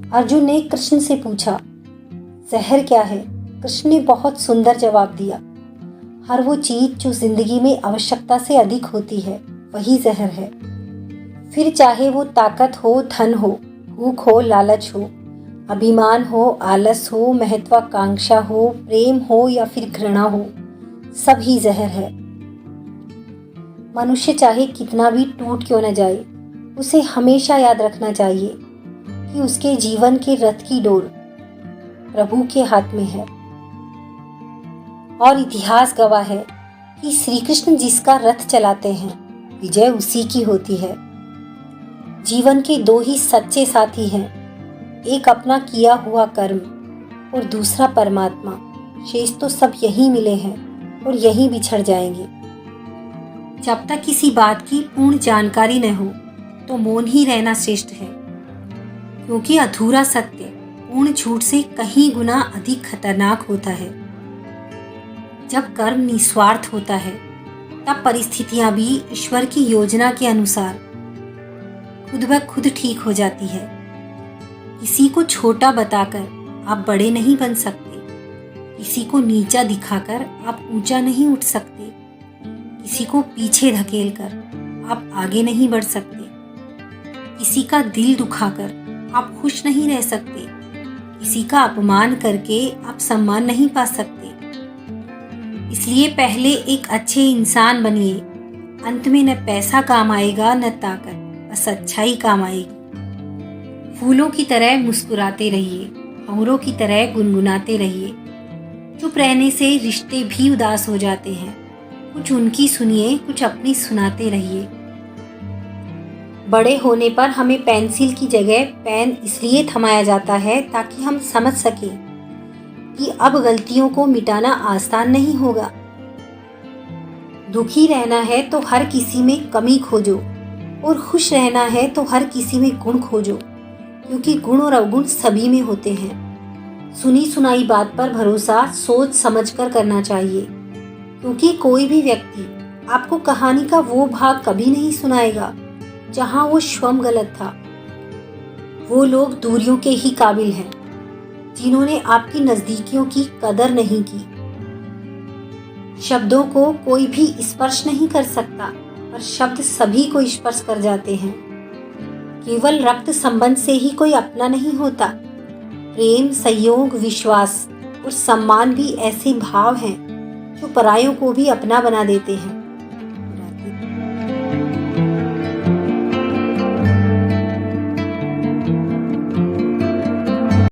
अर्जुन ने कृष्ण से पूछा, जहर क्या है? कृष्ण ने बहुत सुंदर जवाब दिया, हर वो चीज जो जिंदगी में आवश्यकता से अधिक होती है वही जहर है। फिर चाहे वो ताकत हो, धन हो, भूख हो, लालच हो, अभिमान हो, आलस हो, महत्वाकांक्षा हो, प्रेम हो या फिर घृणा हो, सब ही जहर है। मनुष्य चाहे कितना भी टूट क्यों न जाए, उसे हमेशा याद रखना चाहिए कि उसके जीवन के रथ की डोर प्रभु के हाथ में है। और इतिहास गवाह है कि श्री कृष्ण जिसका रथ चलाते हैं, विजय उसी की होती है। जीवन के दो ही सच्चे साथी हैं, एक अपना किया हुआ कर्म और दूसरा परमात्मा। शेष तो सब यहीं मिले हैं और यहीं बिछड़ जाएंगे। जब तक किसी बात की पूर्ण जानकारी न हो तो मौन ही रहना श्रेष्ठ है, क्योंकि अधूरा सत्य पूर्ण झूठ से कहीं गुना अधिक खतरनाक होता है। जब कर्म निस्वार्थ होता है तब परिस्थितियां भी ईश्वर की योजना के अनुसार खुद ब खुद ठीक हो जाती है। किसी को छोटा बताकर आप बड़े नहीं बन सकते, किसी को नीचा दिखाकर आप ऊंचा नहीं उठ सकते, किसी को पीछे धकेलकर आप आगे नहीं बढ़ सकते, किसी का दिल दुखाकर आप खुश नहीं रह सकते, किसी का अपमान करके आप सम्मान नहीं पा सकते। इसलिए पहले एक अच्छे इंसान बनिए, अंत में न पैसा काम आएगा न ताकत, बस अच्छाई काम आएगी। फूलों की तरह मुस्कुराते रहिए, भंवरों की तरह गुनगुनाते रहिए। चुप रहने से रिश्ते भी उदास हो जाते हैं। कुछ उनकी सुनिए, कुछ अपनी सुनाते रहिए। बड़े होने पर हमें पेंसिल की जगह पेन इसलिए थमाया जाता है ताकि हम समझ सकें कि अब गलतियों को मिटाना आसान नहीं होगा। दुखी रहना है तो हर किसी में कमी खोजो और खुश रहना है तो हर किसी में गुण खोजो, क्योंकि गुण और अवगुण सभी में होते हैं। सुनी सुनाई बात पर भरोसा सोच समझकर करना चाहिए, क्योंकि कोई भी व्यक्ति आपको कहानी का वो भाग कभी नहीं सुनाएगा जहां वो स्वयं गलत था। वो लोग दूरियों के ही काबिल हैं जिन्होंने आपकी नजदीकियों की कदर नहीं की। शब्दों को कोई भी स्पर्श नहीं कर सकता, पर शब्द सभी को स्पर्श कर जाते हैं। केवल रक्त संबंध से ही कोई अपना नहीं होता। प्रेम, सहयोग, विश्वास और सम्मान भी ऐसे भाव हैं जो परायों को भी अपना बना देते हैं।